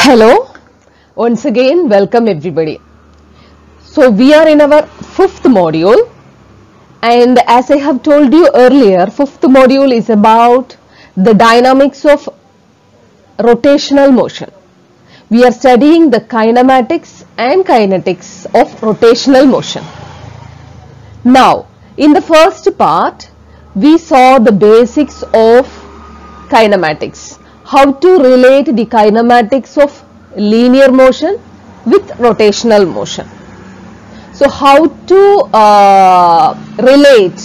Hello, once again welcome everybody. So we are in our fifth module, and as I have told you earlier, fifth module is about the dynamics of rotational motion. We are studying the kinematics and kinetics of rotational motion. Now in the first part we saw the basics of kinematics. How to relate the kinematics of linear motion with rotational motion. So how to relate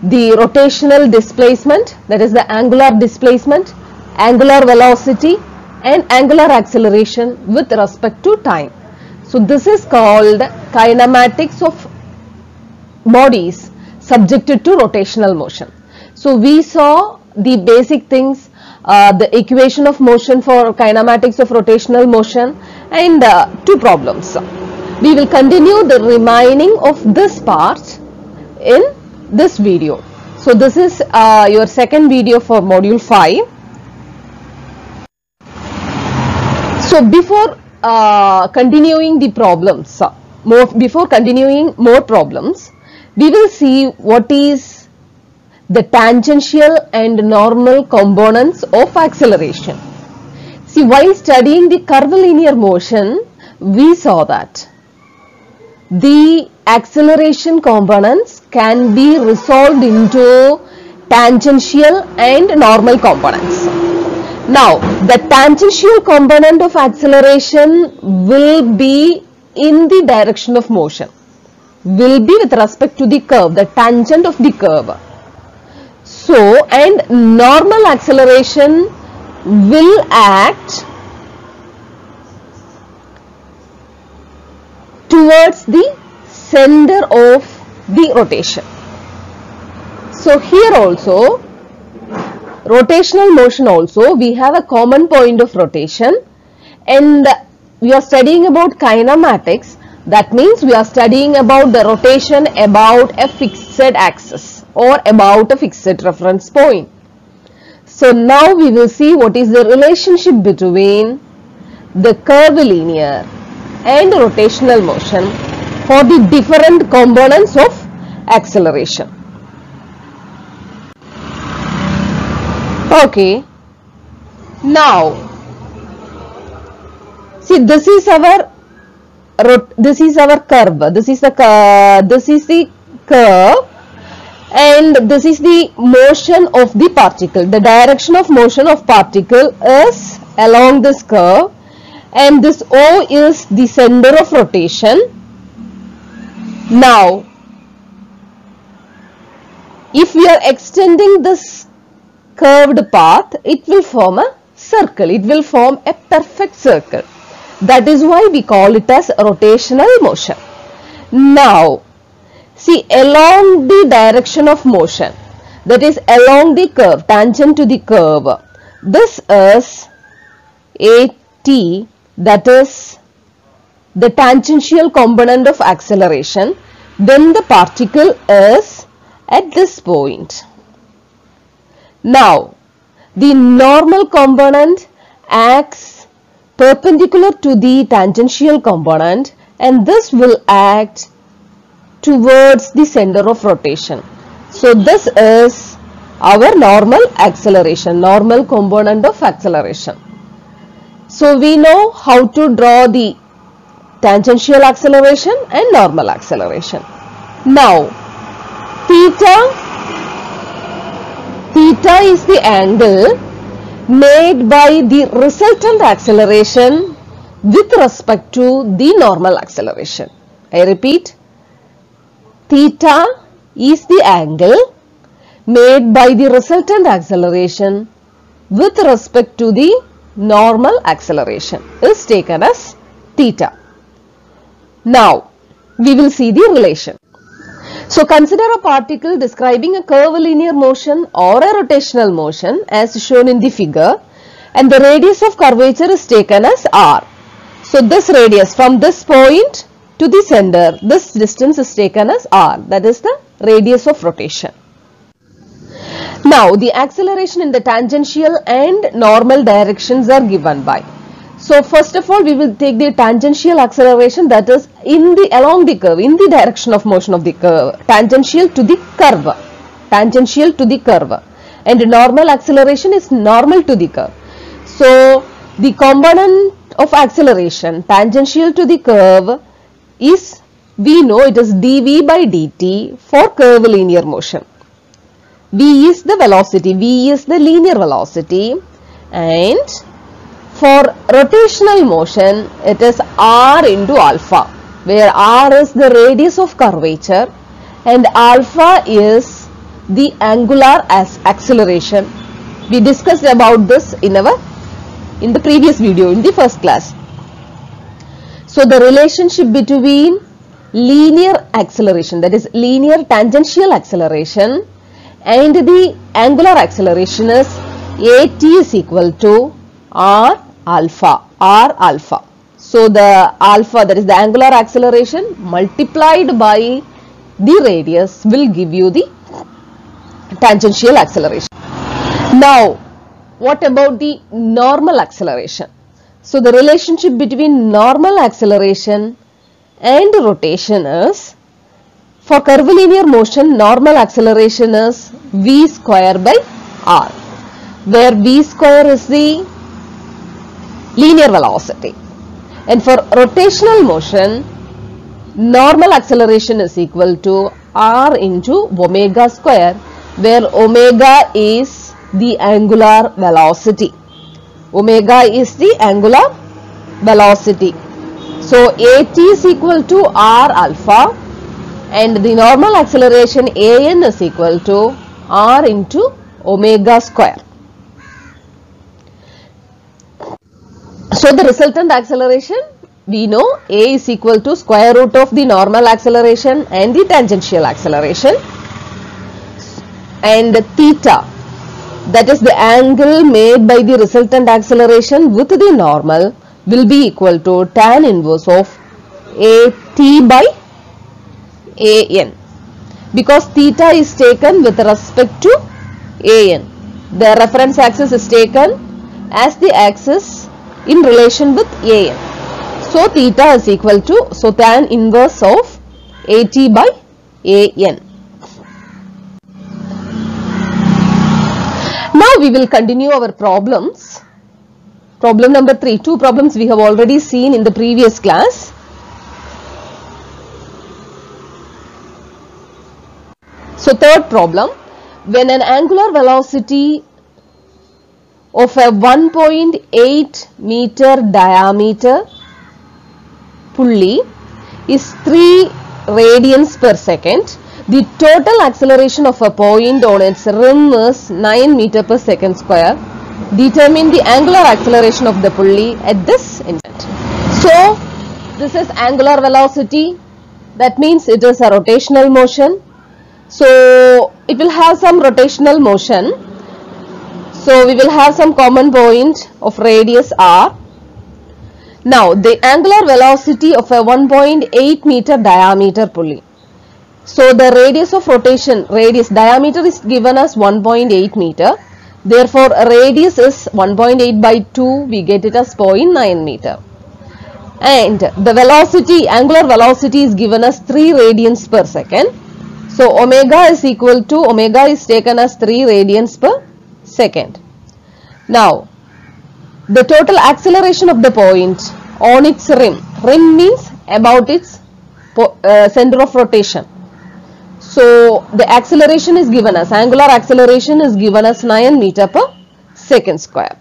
the rotational displacement, that is the angular displacement, angular velocity and angular acceleration with respect to time. So this is called kinematics of bodies subjected to rotational motion. So we saw the basic things, the equation of motion for kinematics of rotational motion and two problems. We will continue the remaining of this part in this video. So this is your second video for module 5. So before continuing the problems, before continuing more problems, we will see what is the tangential and normal components of acceleration. See, while studying the curvilinear motion, we saw that the acceleration components can be resolved into tangential and normal components. Now, the tangential component of acceleration will be in the direction of motion, will be with respect to the curve, the tangent of the curve. So, and normal acceleration will act towards the center of the rotation. So, here also, rotational motion also, we have a common point of rotation, and we are studying about kinematics. That means we are studying about the rotation about a fixed axis or about a fixed reference point. So now we will see what is the relationship between the curvilinear and rotational motion for the different components of acceleration. Okay, now see, this is our curve, this is the curve, and this is the motion of the particle. The direction of motion of particle is along this curve, and this O is the center of rotation. Now, if we are extending this curved path, it will form a circle. It will form a perfect circle. That is why we call it as rotational motion. Now, see, along the direction of motion, that is along the curve, tangent to the curve, this is AT, that is the tangential component of acceleration. Then the particle is at this point. Now, the normal component acts perpendicular to the tangential component, and this will act towards the center of rotation. So this is our normal acceleration, normal component of acceleration. So we know how to draw the tangential acceleration and normal acceleration. Now, theta is the angle made by the resultant acceleration with respect to the normal acceleration. I repeat, theta is the angle made by the resultant acceleration with respect to the normal acceleration is taken as theta. Now, we will see the relation. So, consider a particle describing a curvilinear motion or a rotational motion as shown in the figure, and the radius of curvature is taken as r. So, this radius from this point to the center, this distance is taken as r, that is the radius of rotation. Now, the acceleration in the tangential and normal directions are given by. So first of all, we will take the tangential acceleration, that is along the curve, in the direction of motion of the curve, tangential to the curve, and normal acceleration is normal to the curve. So the component of acceleration tangential to the curve is, we know it is dv by dt for curvilinear motion. V is the velocity, V is the linear velocity, and for rotational motion it is r into alpha, where r is the radius of curvature and alpha is the angular acceleration. We discussed about this in the previous video in the first class. So the relationship between linear acceleration, that is linear tangential acceleration, and the angular acceleration is at is equal to r alpha. So the alpha, that is the angular acceleration, multiplied by the radius will give you the tangential acceleration. Now what about the normal acceleration? So the relationship between normal acceleration and rotation is, for curvilinear motion, normal acceleration is v square by r, where v square is the linear velocity, and for rotational motion, normal acceleration is equal to r into omega square, where omega is the angular velocity. So at is equal to r alpha, and the normal acceleration an is equal to r into omega square. So the resultant acceleration, we know a is equal to square root of the normal acceleration and the tangential acceleration, and theta, that is the angle made by the resultant acceleration with the normal, will be equal to tan inverse of at by an, because theta is taken with respect to an. The reference axis is taken as the axis in relation with an. So theta is equal to, so tan inverse of at by an. Now we will continue our problems. Problem number 3. Two problems we have already seen in the previous class. So third problem, when an angular velocity of a 1.8 meter diameter pulley is 3 radians per second, the total acceleration of a point on its rim is 9 meter per second square. Determine the angular acceleration of the pulley at this instant. So this is angular velocity, that means it is a rotational motion. So it will have some rotational motion. So we will have some common point of radius r. Now the angular velocity of a 1.8 meter diameter pulley. So the radius of rotation, diameter is given as 1.8 meter. Therefore radius is 1.8 by 2, we get it as 0.9 meter. And the velocity, angular velocity is given as 3 radians per second. So omega is equal to, omega is taken as 3 radians per second. Now the total acceleration of the point on its rim, rim means about its center of rotation. So the acceleration is given as, angular acceleration is given as 9 meter per second square.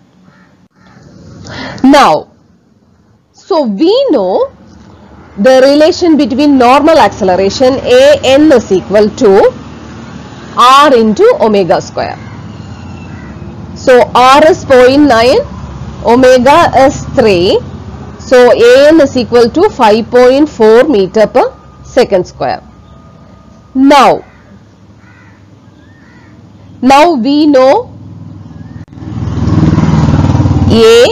Now, so we know the relation between normal acceleration an is equal to r into omega square. So r is 0.9, omega is 3. So an is equal to 5.4 meter per second square. Now we know a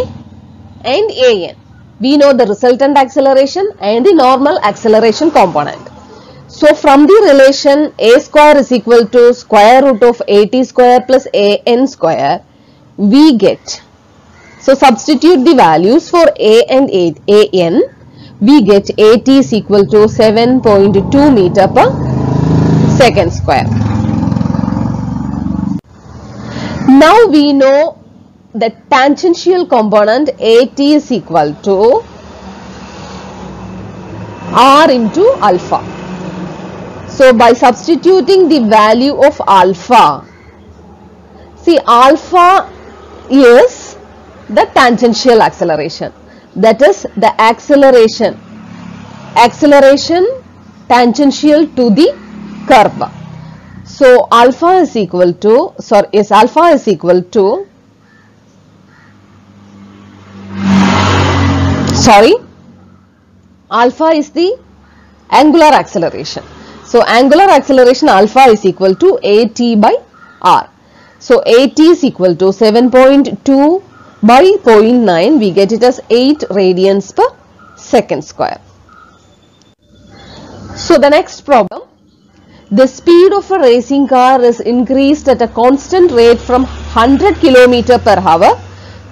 and an. We know the resultant acceleration and the normal acceleration component. So from the relation a square is equal to square root of at square plus an square, we get So substitute the values for A and AN. We get AT is equal to 7.2 meter per second square. Now we know the tangential component AT is equal to R into alpha. So by substituting the value of alpha, see, alpha is the tangential acceleration, that is the acceleration tangential to the curve. So alpha is equal to, alpha is equal to, alpha is the angular acceleration. So angular acceleration alpha is equal to AT by R. So AT is equal to 7.2 by 0.9, we get it as 8 radians per second square. So the next problem, the speed of a racing car is increased at a constant rate from 100 km per hour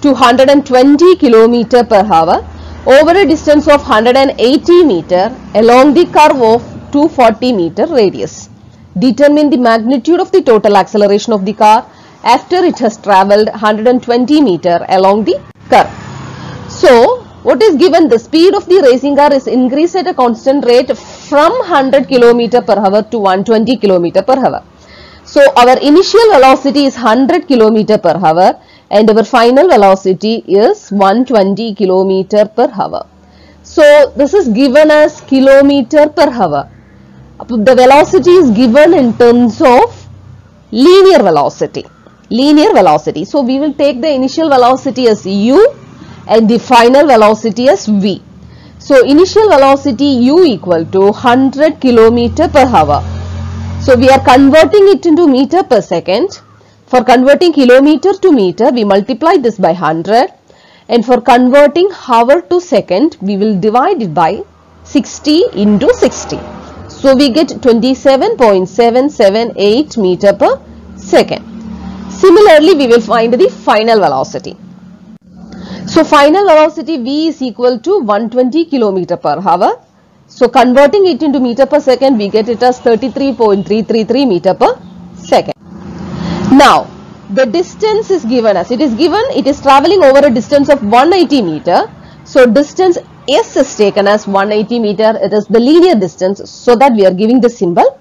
to 120 km per hour over a distance of 180 meter along the curve of 240 meter radius. Determine the magnitude of the total acceleration of the car after it has travelled 120 meter along the curve. So what is given? The speed of the racing car is increased at a constant rate from 100 km per hour to 120 km per hour. So our initial velocity is 100 km per hour and our final velocity is 120 km per hour. So this is given as kilometer per hour. The velocity is given in terms of linear velocity. So we will take the initial velocity as u and the final velocity as v. So initial velocity u equal to 100 km per hour. So we are converting it into meter per second. For converting kilometer to meter, we multiply this by 100, and for converting hour to second, we will divide it by 60 into 60. So we get 27.778 meter per second. Similarly, we will find the final velocity. So final velocity v is equal to 120 km per hour. So converting it into meter per second, we get it as 33.333 meter per second. Now the distance is given as, it is travelling over a distance of 180 meter. So distance S is taken as 180 meter. It is the linear distance, so that we are giving the symbol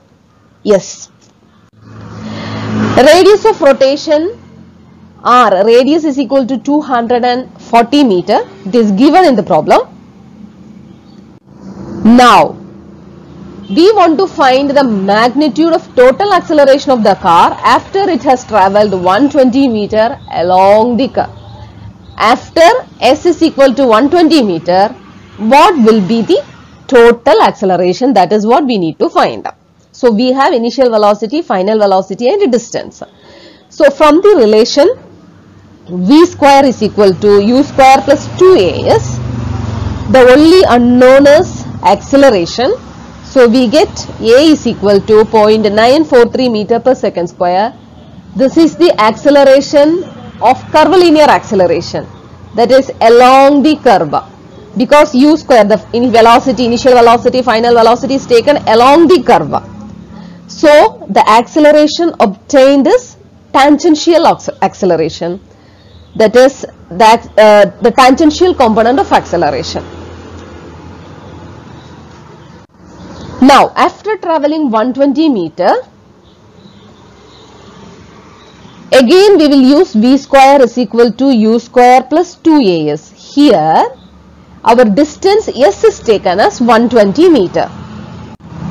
S. Radius of rotation R, radius is equal to 240 meter. It is given in the problem. Now we want to find the magnitude of total acceleration of the car after it has travelled 120 meter along the curve. After S is equal to 120 meter, what will be the total acceleration? That is what we need to find out. So we have initial velocity, final velocity and distance. So from the relation v square is equal to u square plus 2as, the only unknown is acceleration. So we get A is equal to 0.943 meter per second square. This is the acceleration of curvilinear acceleration, that is along the curve, because u square, the initial velocity, final velocity is taken along the curve. So the acceleration obtained is tangential acceleration, that is the tangential component of acceleration. Now after travelling 120 meter, again we will use v square is equal to u square plus 2as. Here our distance S is taken as 120 meter.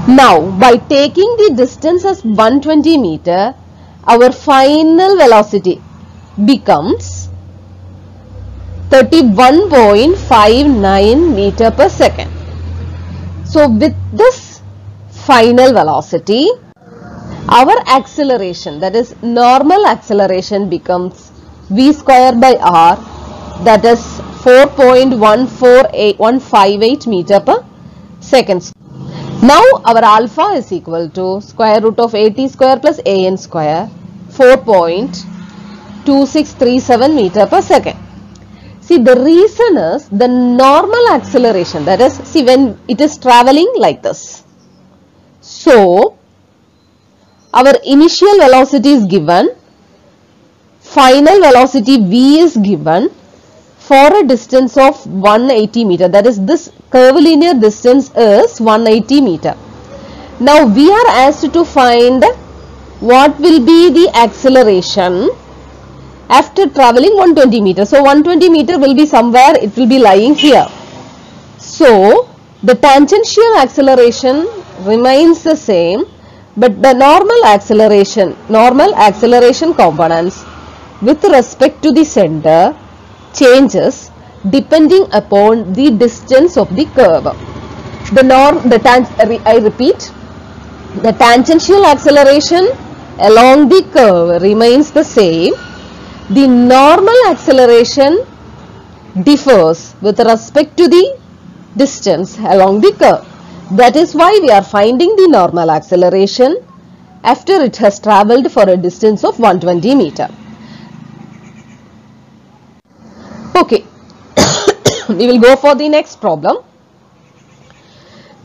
Now by taking the distance as 120 meter, our final velocity becomes 31.59 meter per second. So with this final velocity, our acceleration, that is normal acceleration, becomes v square by r, that is 4.158 meter per second. Now our alpha is equal to square root of at square plus an square, 4.2637 meter per second. See, the reason is the normal acceleration, that is, see, when it is traveling like this. So, our initial velocity is given, final velocity v is given for a distance of 180 meter, that is, this curvilinear distance is 180 meter. Now, we are asked to find what will be the acceleration after traveling 120 meters. So, 120 meter will be somewhere, it will be lying here. So, the tangential acceleration remains the same, but the normal acceleration components with respect to the center changes depending upon the distance of the curve. I repeat, the tangential acceleration along the curve remains the same. The normal acceleration differs with respect to the distance along the curve. That is why we are finding the normal acceleration after it has travelled for a distance of 120 meter. Okay, we will go for the next problem.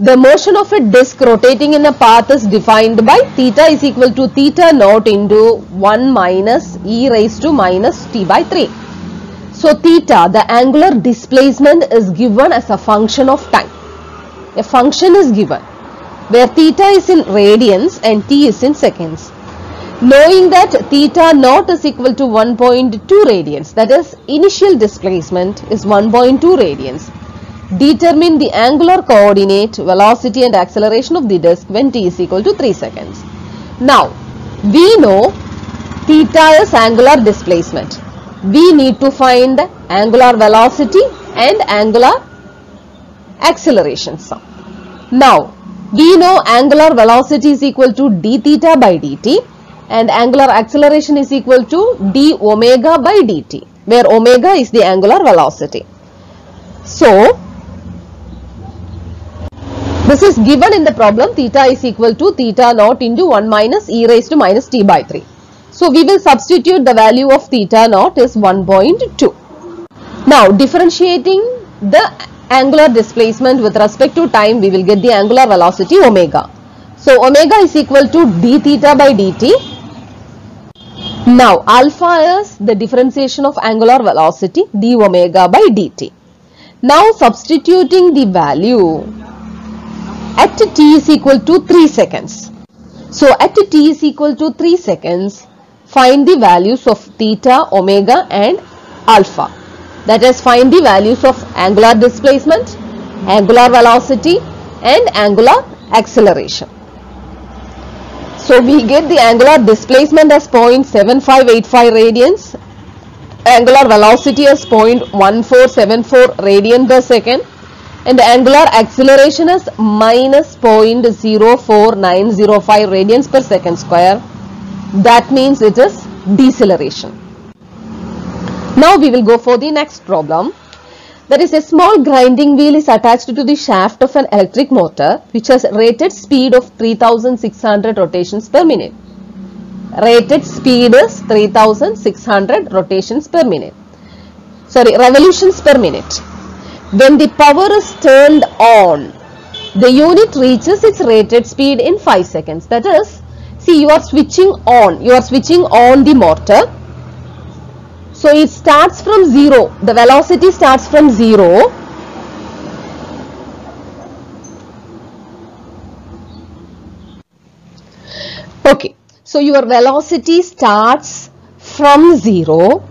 The motion of a disc rotating in a path is defined by theta is equal to theta naught into 1 minus e raised to minus t by 3. So, theta, the angular displacement, is given as a function of time. A function is given where theta is in radians and t is in seconds. Knowing that theta naught is equal to 1.2 radians, that is, initial displacement is 1.2 radians. Determine the angular coordinate, velocity and acceleration of the disk when t is equal to 3 seconds. Now, we know theta is angular displacement. We need to find angular velocity and angular acceleration sum. Now, we know angular velocity is equal to d theta by dt and angular acceleration is equal to d omega by dt, where omega is the angular velocity. So, this is given in the problem, theta is equal to theta naught into 1 minus e raised to minus t by 3. So, we will substitute the value of theta naught is 1.2. Now, differentiating the angular displacement with respect to time, we will get the angular velocity omega. So, omega is equal to d theta by dt. Now, alpha is the differentiation of angular velocity d omega by dt. Now, substituting the value at t is equal to 3 seconds. So, at t is equal to 3 seconds, find the values of theta, omega and alpha. That is, find the values of angular displacement, angular velocity and angular acceleration. So, we get the angular displacement as 0.7585 radians, angular velocity as 0.1474 radian per second, and the angular acceleration is minus 0.04905 radians per second square. That means it is deceleration. Now we will go for the next problem. There is a small grinding wheel is attached to the shaft of an electric motor which has rated speed of 3600 rotations per minute. Rated speed is 3600 rotations per minute. Revolutions per minute. When the power is turned on, the unit reaches its rated speed in 5 seconds. That is, see, you are switching on the motor. So, it starts from 0, the velocity starts from 0. Okay, so your velocity starts from 0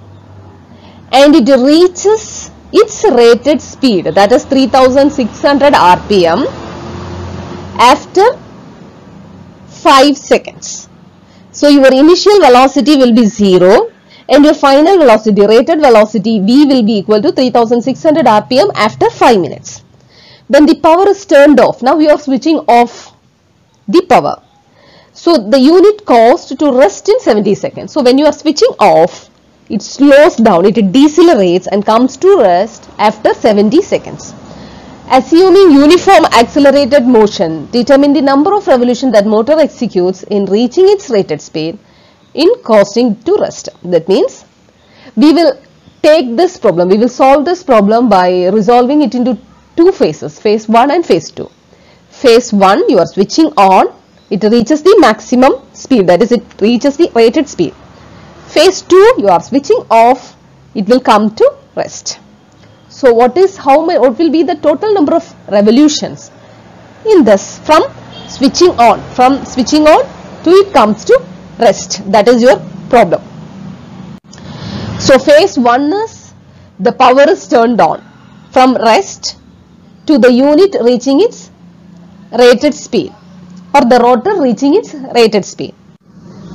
and it reaches its rated speed, that is 3600 rpm after 5 seconds. So, your initial velocity will be 0 and your final velocity, rated velocity v will be equal to 3600 rpm after 5 minutes. Then the power is turned off. Now, you are switching off the power. So, the unit caused to rest in 70 seconds. So, when you are switching off, it slows down, it decelerates and comes to rest after 70 seconds. Assuming uniform accelerated motion, determine the number of revolutions that motor executes in reaching its rated speed in causing to rest. That means, we will take this problem, we will solve this problem by resolving it into two phases, phase 1 and phase 2. Phase 1, you are switching on, it reaches the maximum speed, that is, it reaches the rated speed. Phase 2, you are switching off, it will come to rest. So what will be the total number of revolutions in this from switching on to it comes to rest? That is your problem. So phase 1 is the power is turned on from rest to the unit reaching its rated speed, or the rotor reaching its rated speed.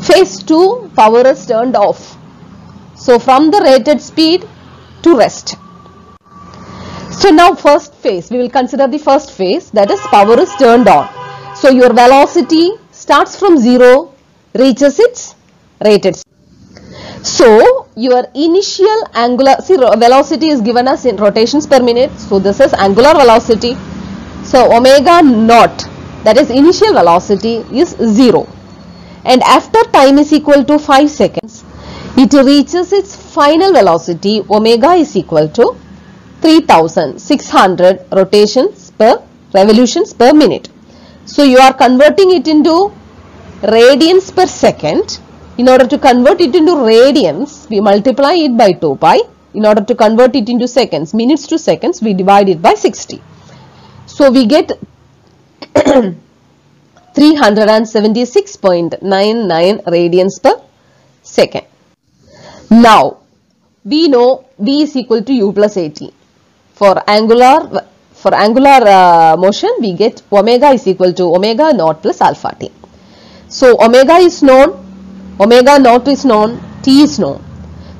Phase 2, power is turned off. So from the rated speed to rest. So now first phase, we will consider the first phase, that is power is turned on. So your velocity starts from 0, reaches its rated speed. So your initial angular, velocity is given as in rotations per minute. So this is angular velocity. So omega naught, that is initial velocity, is 0. And after time is equal to 5 seconds, it reaches its final velocity, omega is equal to 3600 revolutions per minute. So you are converting it into radians per second. In order to convert it into radians, we multiply it by 2 pi. In order to convert it into seconds, minutes to seconds, we divide it by 60. So we get 376.99 radians per second. Now we know V is equal to U plus AT. For angular motion, we get omega is equal to omega naught plus alpha t. So omega is known, omega naught is known, t is known.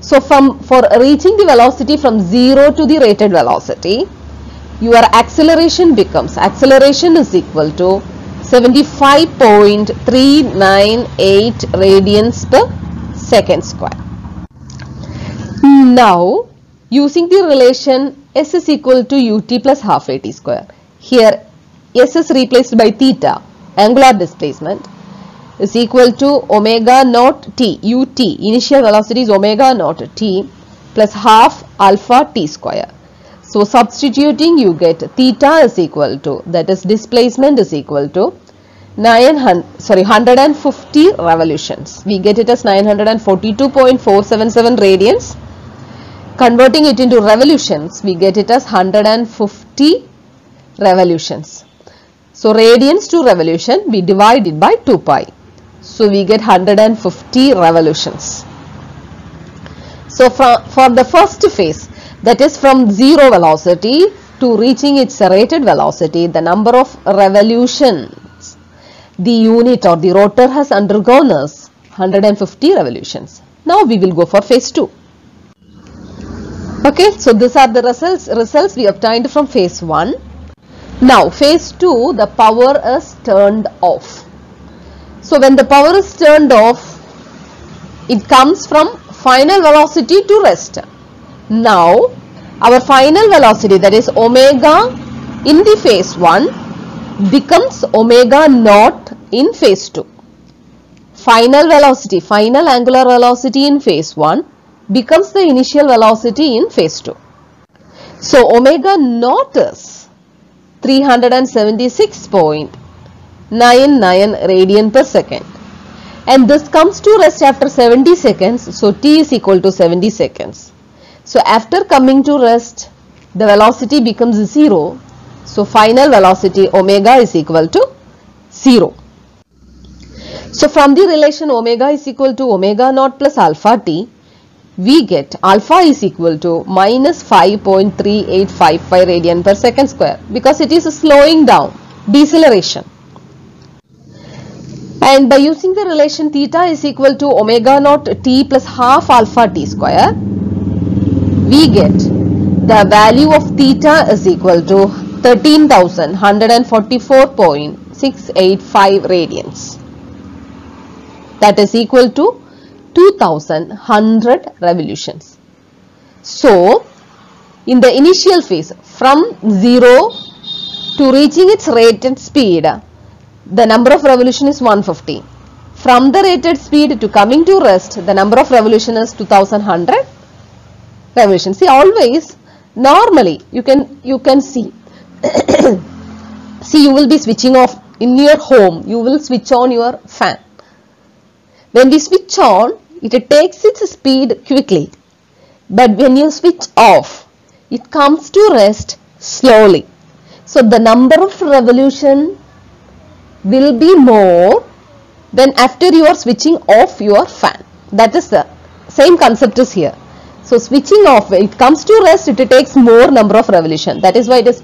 So for reaching the velocity from 0 to the rated velocity, your acceleration is equal to 75.398 radians per second square. Now using the relation S is equal to ut plus half at square. Here S is replaced by theta, angular displacement, is equal to omega naught t, ut, initial velocity is omega naught t plus half alpha t square. So substituting, you get theta is equal to, that is displacement is equal to 150 revolutions. We get it as 942.477 radians. Converting it into revolutions, we get it as 150 revolutions. So radians to revolution, we divide it by 2 pi. So we get 150 revolutions. So for the first phase, that is from 0 velocity to reaching its rated velocity, the number of revolutions the unit or the rotor has undergone is 150 revolutions. Now we will go for phase 2. Okay, so these are the results we obtained from phase 1. Now phase 2, the power is turned off. So when the power is turned off, it comes from final velocity to rest. Now our final velocity, that is omega in the phase 1, becomes omega naught in phase 2. Final velocity, final angular velocity in phase 1 becomes the initial velocity in phase 2. So omega naught is 376.99 radian per second, and this comes to rest after 70 seconds. So t is equal to 70 seconds. So after coming to rest, the velocity becomes 0. So final velocity omega is equal to 0. So from the relation omega is equal to omega naught plus alpha t, we get alpha is equal to minus 5.3855 radian per second square, because it is slowing down, deceleration. And by using the relation theta is equal to omega naught t plus half alpha t square, we get the value of theta is equal to 13,144.685 radians. That is equal to 2100 revolutions. So in the initial phase, from 0 to reaching its rated speed, the number of revolution is 150. From the rated speed to coming to rest, the number of revolution is 2100. revolution. See, always normally you can see see, you will be switching off in your home, you will switch on your fan. When we switch on, it takes its speed quickly, but when you switch off, it comes to rest slowly. So the number of revolution will be more than after you are switching off your fan. That is the same concept is here. So switching off, when it comes to rest, it takes more number of revolution. That is why it takes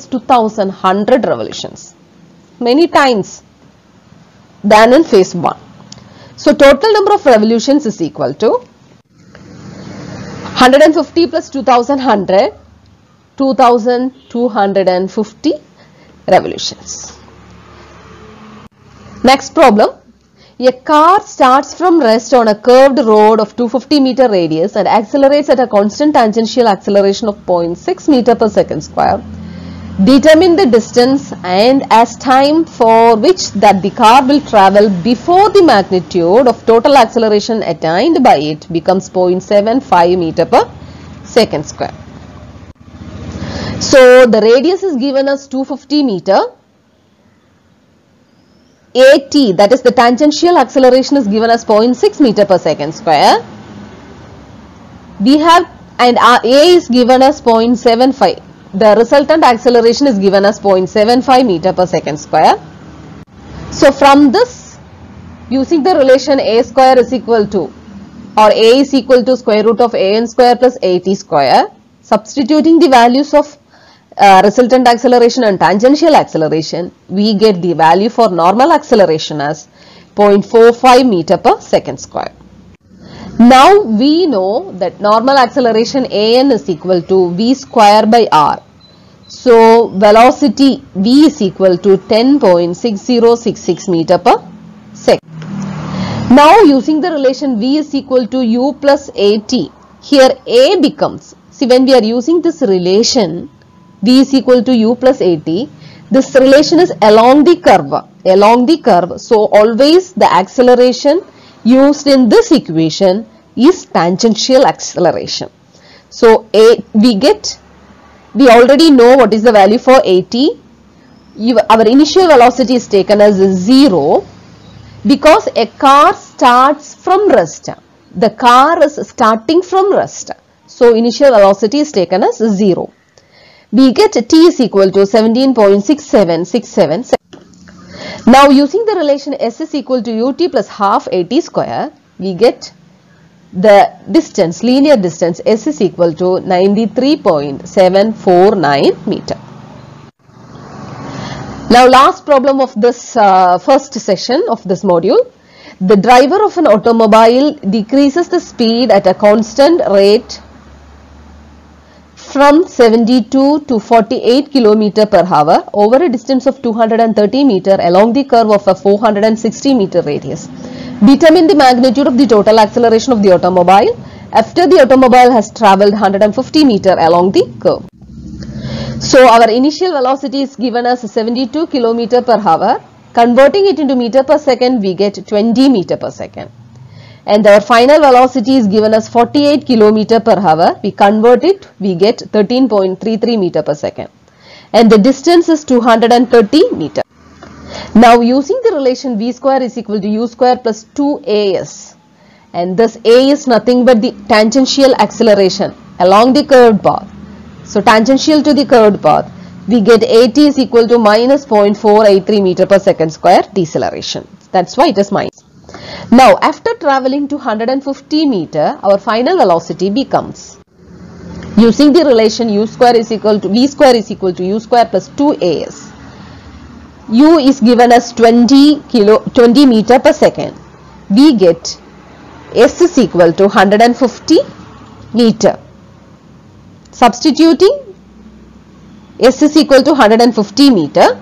2100 revolutions, many times than in phase 1. So total number of revolutions is equal to 150 plus 2100, 2250 revolutions. Next problem. A car starts from rest on a curved road of 250 meter radius and accelerates at a constant tangential acceleration of 0.6 meter per second square. Determine the distance and as time for which that the car will travel before the magnitude of total acceleration attained by it becomes 0.75 meter per second square. So the radius is given as 250 meter. AT, that is the tangential acceleration, is given as 0.6 meter per second square. We have, and A is given as 0.75. The resultant acceleration is given as 0.75 meter per second square. So from this, using the relation A square is equal to, or A is equal to square root of AN square plus AT square, substituting the values of resultant acceleration and tangential acceleration, we get the value for normal acceleration as 0.45 meter per second square. Now we know that normal acceleration AN is equal to V square by R. So velocity V is equal to 10.6066 meter per second. Now using the relation V is equal to U plus AT, here A becomes, see, when we are using this relation V is equal to U plus AT, this relation is along the curve. So always the acceleration used in this equation is tangential acceleration. So we already know what is the value for AT. Our initial velocity is taken as 0 because a car starts from rest. The car is starting from rest. So initial velocity is taken as 0. We get T is equal to 17.6767. Now using the relation S is equal to UT plus half AT square, we get the distance, linear distance S is equal to 93.749 meter. Now last problem of this first session of this module. The driver of an automobile decreases the speed at a constant rate from 72 to 48 km per hour over a distance of 230 meter along the curve of a 460 meter radius. Determine the magnitude of the total acceleration of the automobile after the automobile has travelled 150 meter along the curve. So our initial velocity is given as 72 km per hour. Converting it into meter per second, we get 20 meter per second. And our final velocity is given as 48 km per hour. We convert it, we get 13.33 meter per second. And the distance is 230 meter. Now using the relation V square is equal to U square plus 2AS. And this A is nothing but the tangential acceleration along the curved path. So tangential to the curved path, we get AT is equal to minus 0.483 meter per second square deceleration. That's why it is minus. Now after traveling to 150 meter, our final velocity becomes, using the relation U square is equal to V square is equal to U square plus 2AS. U is given as 20 meter per second. We get S is equal to 150 meter. Substituting, S is equal to 150 meter,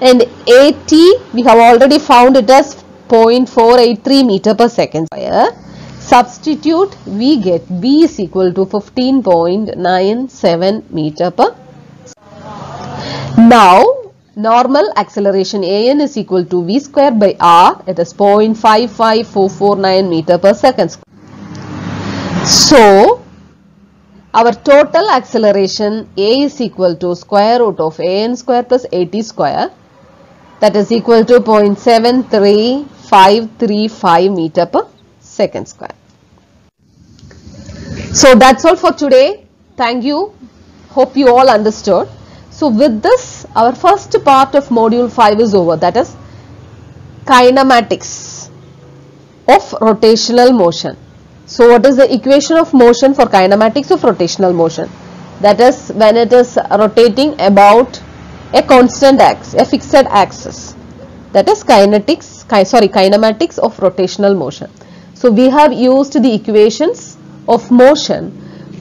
and AT we have already found it as 0.483 meter per second square. Substitute, we get V is equal to 15.97 meter per second. Now normal acceleration AN is equal to V square by R, it is 0.55449 meter per second. So our total acceleration A is equal to square root of an square plus at square, that is equal to 0.73535 meter per second square. So that's all for today. Thank you. Hope you all understood. So with this, our first part of module 5 is over, that is kinematics of rotational motion. So what is the equation of motion for kinematics of rotational motion? That is when it is rotating about a constant axis, a fixed axis. That is kinematics of rotational motion. So we have used the equations of motion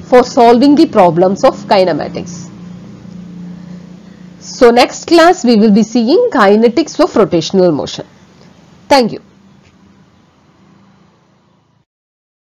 for solving the problems of kinematics. So next class we will be seeing kinetics of rotational motion. Thank you.